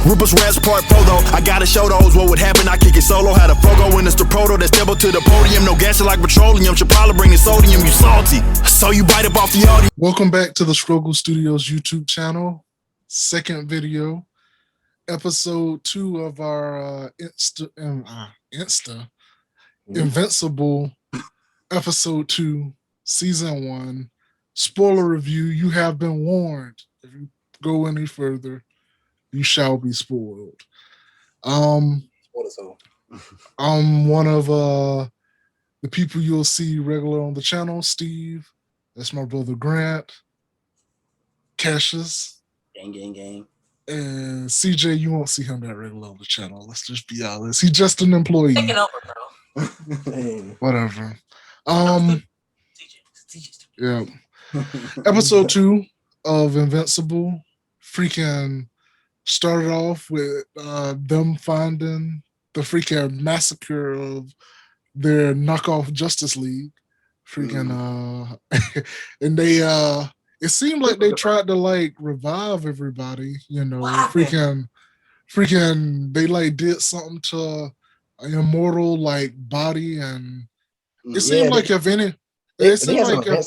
Rupus Rats Part Photo. I gotta show those what would happen. I kick it solo. Had a Fogo in it's the proto that step up to the podium. No gas like petroleum. Should probably bring the sodium. You salty, so you bite up off the audio. Welcome back to the Struggle Studios YouTube channel. Second video, episode 2 of our Invincible episode 2, season 1. Spoiler review. You have been warned. If you go any further, you shall be spoiled. I'm one of the people you'll see regular on the channel. Steve. That's my brother Grant. Cassius. Gang. And CJ, you won't see him that regular on the channel. Let's just be honest. He's just an employee. Taking over, bro. Whatever. Yeah. Episode 2 of Invincible freaking started off with them finding the freaking massacre of their knockoff Justice League. Freaking and they it seemed like they tried to like revive everybody, you know. Freaking they like did something to an immortal like body, and it seemed like if any it seemed like it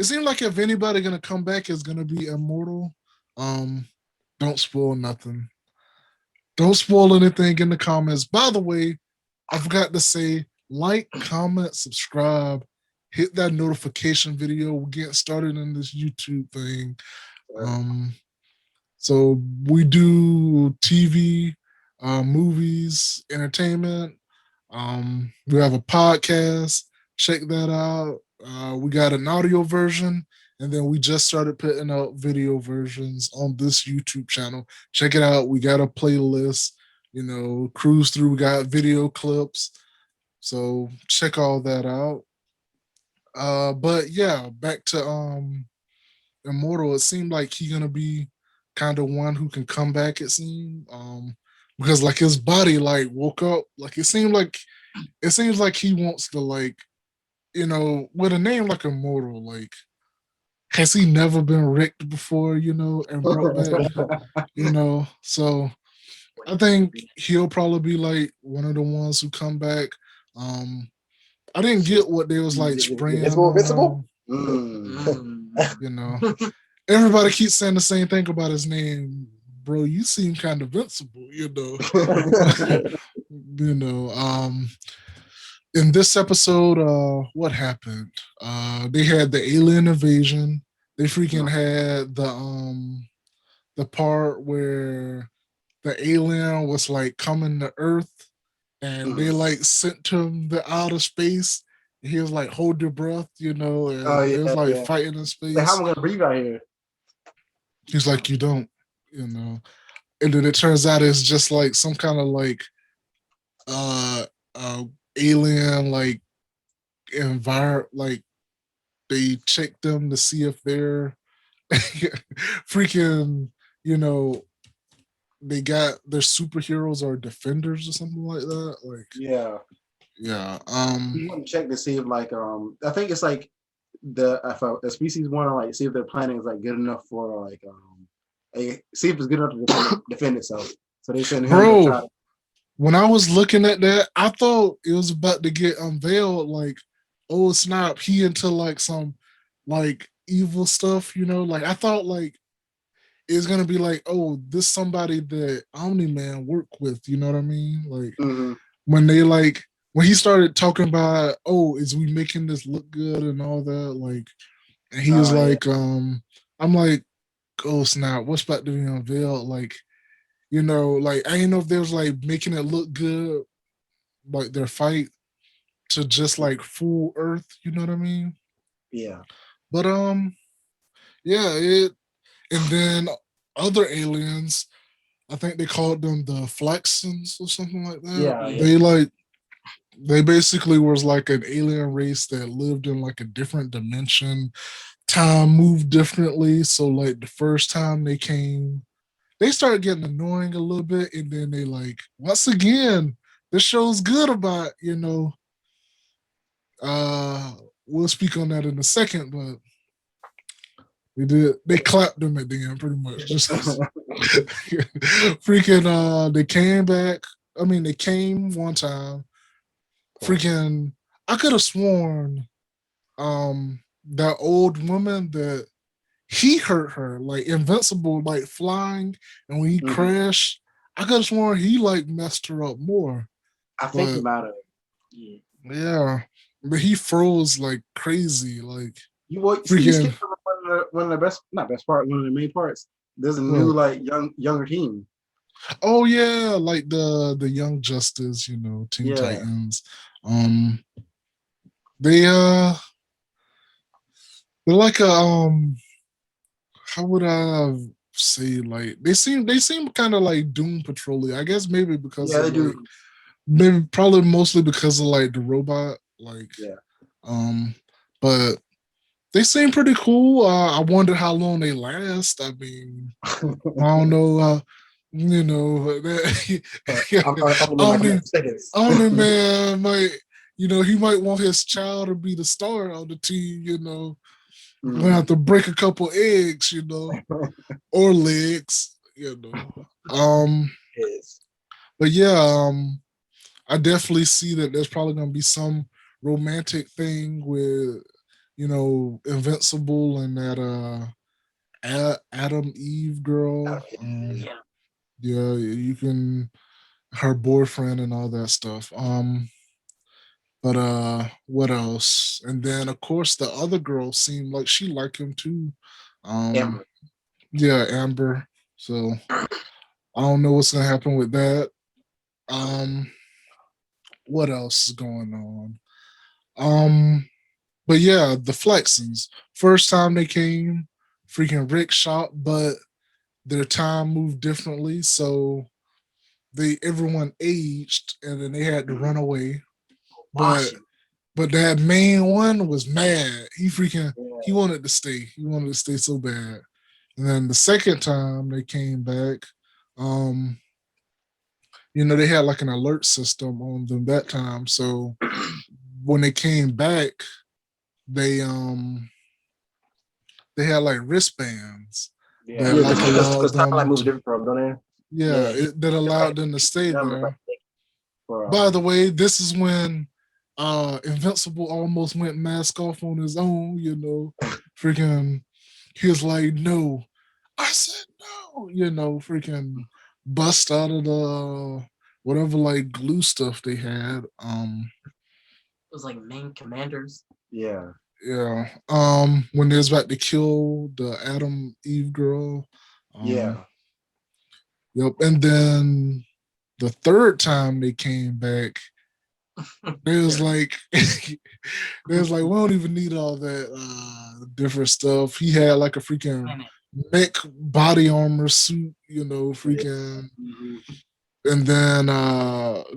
seemed like if anybody gonna come back is gonna be immortal. Don't spoil nothing. Don't spoil anything in the comments. By the way, I forgot to say, like, comment, subscribe, hit that notification video. We're getting started in this YouTube thing. So we do TV, movies, entertainment. We have a podcast. Check that out. We got an audio version, and then we just started putting out video versions on this YouTube channel. Check it out. We got a playlist, you know, cruise through. We got video clips. So check all that out. But yeah, back to Immortal. It seemed like he's gonna be kind of one who can come back, it seemed. Because like his body like woke up. Like it seems like he wants to, like, you know, with a name like Immortal, like, has he never been wrecked before, you know, and brought back, you know? So I think he'll probably be like one of the ones who come back. I didn't get what they was like spraying. Invincible? You know, everybody keeps saying the same thing about his name. Bro, you seem kind of invincible, you know. You know, in this episode, what happened? They had the alien invasion. They freaking had the part where the alien was like coming to Earth, and they like sent him to outer space. He was like, hold your breath, you know, and it was like fighting in space. Like, how am I gonna breathe out here? He's like, you don't, you know. And then it turns out it's just like some kind of like alien like like they check them to see if they're freaking, you know, they got their superheroes or defenders or something like that. Like yeah. You want to check to see if like I think it's like the species want to like see if their planet is like good enough for like see if it's good enough to defend itself. So they send him to try. When I was looking at that, I thought it was about to get unveiled. Like, oh snap, he into like some like evil stuff, you know? Like I thought like it's gonna be like, oh, this somebody that Omni-Man worked with, you know what I mean? Like when he started talking about, oh, is we making this look good and all that, like, and he was like, I'm like, oh snap, what's about to be unveiled? Like, you know, like I didn't know if they was like making it look good, like their fight to just like full Earth, you know what I mean? Yeah. But yeah, and then other aliens, I think they called them the Flaxons or something like that. Yeah. They basically was like an alien race that lived in like a different dimension. Time moved differently. So like the first time they came, they started getting annoying a little bit, and then they like, once again, this show's good about, you know, we'll speak on that in a second, but they clapped them at the end pretty much. Just Freaking they came back. I mean, they came one time. Freaking I could have sworn that old woman that he hurt her, like Invincible, like flying, and when he crashed, I could have sworn he like messed her up more. I think he might have. Yeah, but he froze like crazy, like You freaking. skipped one of the best, not best part, one of the main parts. There's a new like younger team. Oh yeah, like the Young Justice, Teen Titans. They they're like a how would I say, like they seem kind of like Doom Patrol. I guess maybe because Yeah, of they like do. maybe probably mostly because of like the robot, like Yeah. but they seem pretty cool. I wonder how long they last. I mean, I don't know. That Omni Man might, he might want his child to be the star of the team. Gonna have to break a couple eggs, or legs. Yes. But yeah, I definitely see that there's probably gonna be some romantic thing with, Invincible and that Adam Eve girl. Yeah, you can her boyfriend and all that stuff. But what else? And then of course the other girl seemed like she liked him too. Amber. Yeah, Amber. So I don't know what's gonna happen with that. What else is going on? But yeah, the Flexens. First time they came, freaking Rick shot, but their time moved differently, so everyone aged, and then they had to run away. But that main one was mad. He wanted to stay. He wanted to stay so bad. And then the second time they came back, they had like an alert system on them that time. So when they came back, they had like wristbands that like allowed them moves different from, don't they? that allowed them to stay there. By the way, this is when Invincible almost went mask off on his own, freaking he was like, no. I said no, freaking bust out of the whatever like glue stuff they had. It was like main commanders. Yeah. Yeah. When they was about to kill the Adam Eve girl. Yeah. Yep. And then the third time they came back, they was like we don't even need all that different stuff. He had like a freaking mech body armor suit, freaking. And then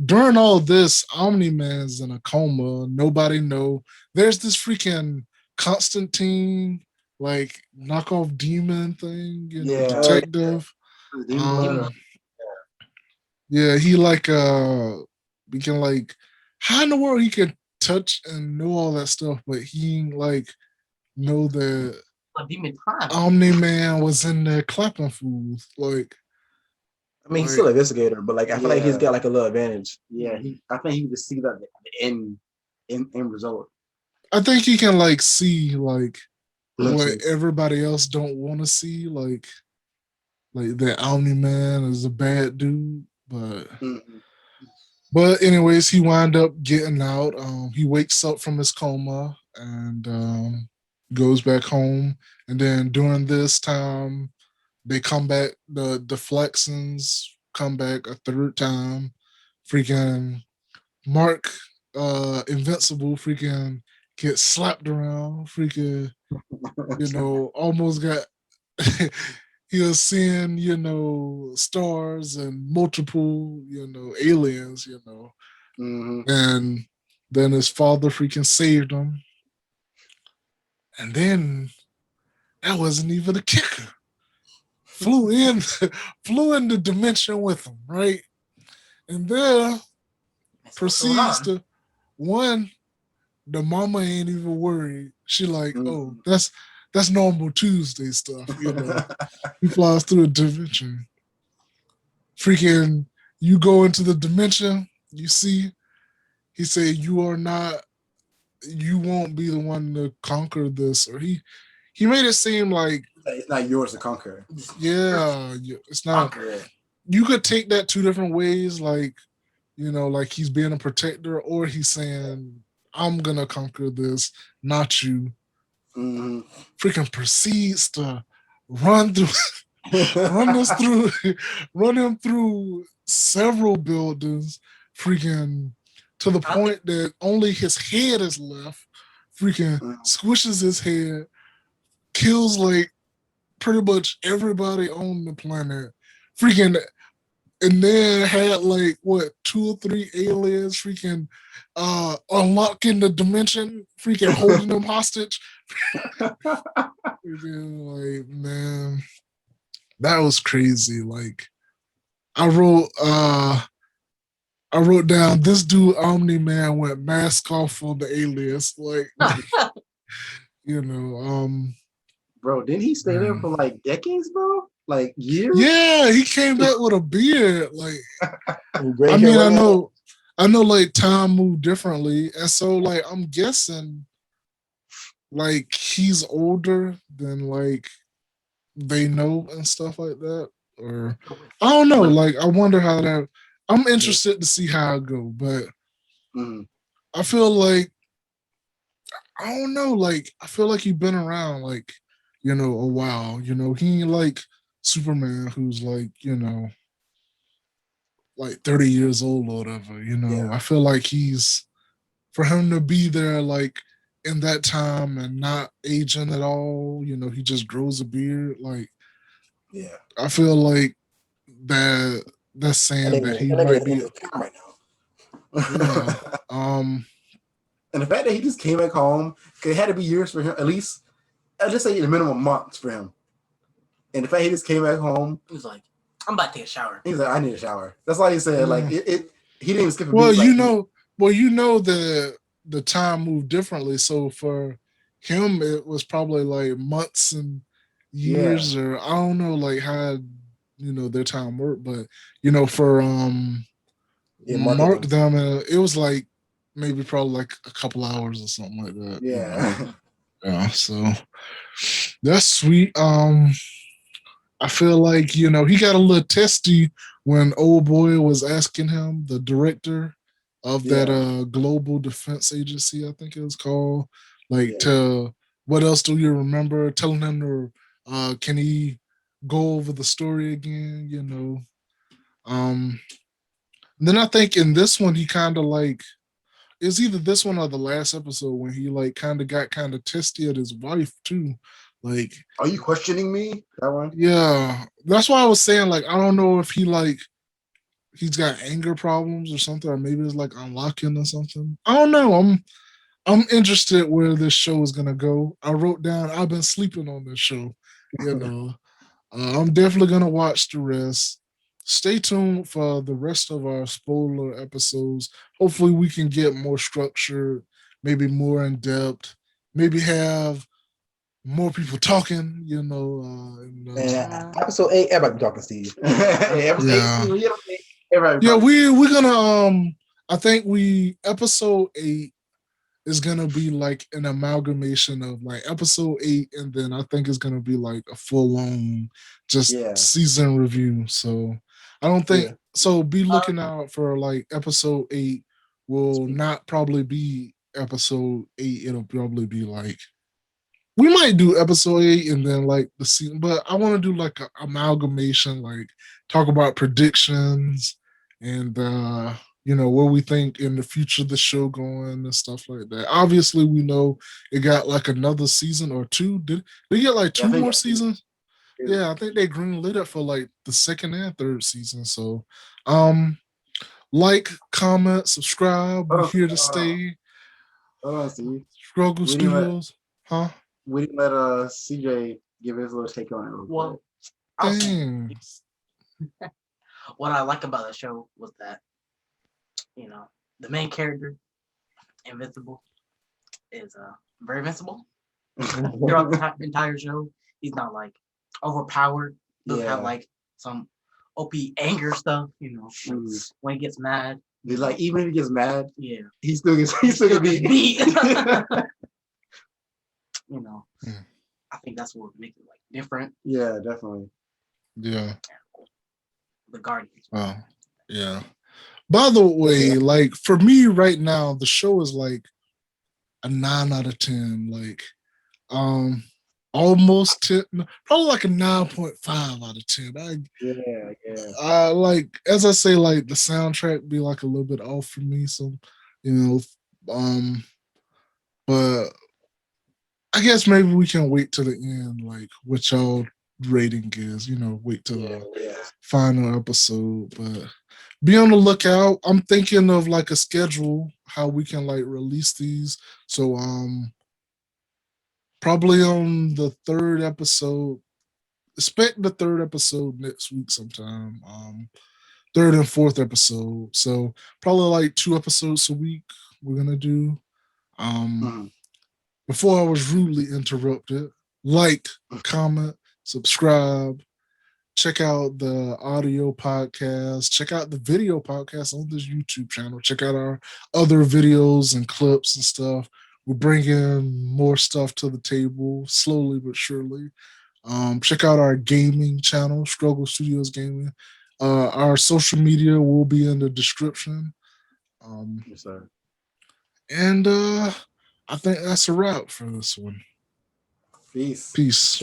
during all this, Omni Man's in a coma. Nobody know. There's this freaking Constantine, like knockoff demon thing, detective. Yeah, he like we can like how in the world he can touch and know all that stuff, but he like know that Omni Man was in there clapping fools. Like, I mean, he's still an investigator, but like I feel like he's got like a little advantage. Yeah, I think he just see that the end result. I think he can like see like what everybody else don't want to see, like that Omni Man is a bad dude, but but anyways, he wind up getting out. He wakes up from his coma and goes back home, and then during this time they come back. The Flexens come back a third time. Freaking Mark, Invincible, freaking gets slapped around. Freaking, almost got. He was seeing, stars and multiple, aliens, and then his father freaking saved him. And then that wasn't even a kicker. Flew in the dimension with him, right? And there proceeds to one, the mama ain't even worried. She like, oh, that's normal Tuesday stuff, you know. He flies through a dimension. Freaking, you go into the dimension, you see, he said, you are not, you won't be the one to conquer this. Or he made it seem like it's not yours to conquer. Yeah, it's not. You could take that two different ways, like, you know, like he's being a protector, or he's saying, I'm gonna conquer this, not you. Mm-hmm. Freaking proceeds to run through run us through run him through several buildings, freaking to the point that only his head is left, freaking squishes his head, kills like pretty much everybody on the planet, freaking, and then had like what 2 or 3 aliens freaking unlocking the dimension, freaking holding them hostage. Like, man, that was crazy. Like, I wrote down, this dude Omni Man went mask off on the alias. Like, you know, bro, didn't he stay there for like decades, bro? Like years? Yeah, he came back with a beard. Like, I mean, I know like time moved differently. And so like I'm guessing like he's older than like they know and stuff like that. Or I don't know. Like, I wonder how that, I'm interested to see how it go, but I feel like, I don't know, like I feel like he's been around like, you know, a while. You know, he ain't like Superman who's like, you know, like 30 years old or whatever, you know. I feel like he's, for him to be there like in that time and not aging at all, you know, he just grows a beard. Like, I feel like that's saying that he might be right now. And the fact that he just came back home, it had to be years for him, at least, I'll just say the minimum months for him. And the fact he just came back home, he was like, I'm about to take a shower. He's like, I need a shower. That's why he said, like, he didn't even skip a beat. Well, like, you know the time moved differently. So for him, it was probably like months and years, or I don't know, like how, you know, their time worked. But you know, for Mark them, it was like maybe probably like a couple hours or something like that. Yeah. You know? Yeah. So that's sweet. I feel like, you know, he got a little testy when old boy was asking him, the director of that global defense agency, I think it was called, like, to what else do you remember? Telling him to can he go over the story again, you know. Then I think in this one he kind of like, it's either this one or the last episode when he like kind of got kind of testy at his wife too. Like, are you questioning me? That one? Yeah. That's why I was saying, like, I don't know if he like he's got anger problems or something, or maybe it's like unlocking or something. I don't know. I'm interested where this show is gonna go. I wrote down, I've been sleeping on this show, you know. I'm definitely gonna watch the rest. Stay tuned for the rest of our spoiler episodes. Hopefully we can get more structured, maybe more in depth, maybe have more people talking, you know. Episode 8, everybody talking, Steve. Episode 8, yeah, we're gonna I think episode 8 is gonna be like an amalgamation of like episode 8, and then I think it's gonna be like a full-on just season review. So I don't think so. Be looking out for like episode 8 will not probably be episode 8. It'll probably be like, we might do episode 8 and then like the season, but I want to do like an amalgamation, like talk about predictions and you know, where we think in the future the show going and stuff like that. Obviously, we know it got like another season or 2. Did they get like 2 more seasons? Yeah, I think they greenlit it for like the 2nd and 3rd season. So, like, comment, subscribe. We're here to stay. Steve. Struggle Studios, huh? We didn't let CJ give his little take on it. Well, what I like about the show was that, you know, the main character, Invincible, is very invincible. throughout the entire show. He's not like overpowered. Doesn't have like some OP anger stuff. You know, like, when he gets mad. Like even if he gets mad, yeah, he still gets beat. You know, I think that's what makes it like different. Yeah, definitely. Yeah. The Guardians. Oh, yeah. By the way, like for me right now, the show is like a 9 out of 10. Like, almost 10, probably like a 9.5 out of 10. Yeah. Like as I say, like the soundtrack be like a little bit off for me. So, you know, but I guess maybe we can wait to the end, like what y'all rating is, you know, wait till the final episode. But be on the lookout. I'm thinking of like a schedule, how we can like release these. So probably on the 3rd episode, expect the 3rd episode next week sometime. 3rd and 4th episode. So probably like 2 episodes a week we're gonna do. Before I was rudely interrupted, like, comment, subscribe, check out the audio podcast, check out the video podcast on this YouTube channel, check out our other videos and clips and stuff. We're bringing more stuff to the table, slowly but surely. Check out our gaming channel, Struggle Studios Gaming. Our social media will be in the description. Yes, sir. And I think that's a wrap for this one. Peace. Peace.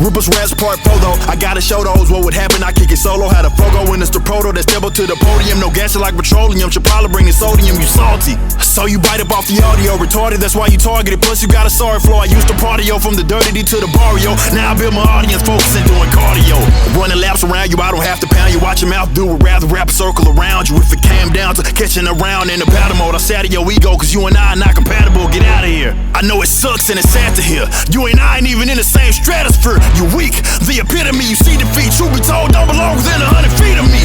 Rupert Rats Part 4 though, I gotta show those what would happen. I kick it solo, had a fogo when it's the proto that step up to the podium. No gas like petroleum, should probably bring the sodium, you salty. So you bite up off the audio, retarded, that's why you targeted. Plus you got a sorry flow, I used to partyo from the dirty D to the barrio. Now I build my audience, focusing doing cardio. Running laps around you, I don't have to pound you. Watch your mouth do it, rather wrap a circle around you. If it came down to catching around in the battle mode, I sat your ego, cause you and I are not compatible, get out of here. I know it sucks and it's sad to hear. You and I ain't even in the same stratosphere. You weak, the epitome, you see defeat. Truth be told, don't belong within 100 feet of me.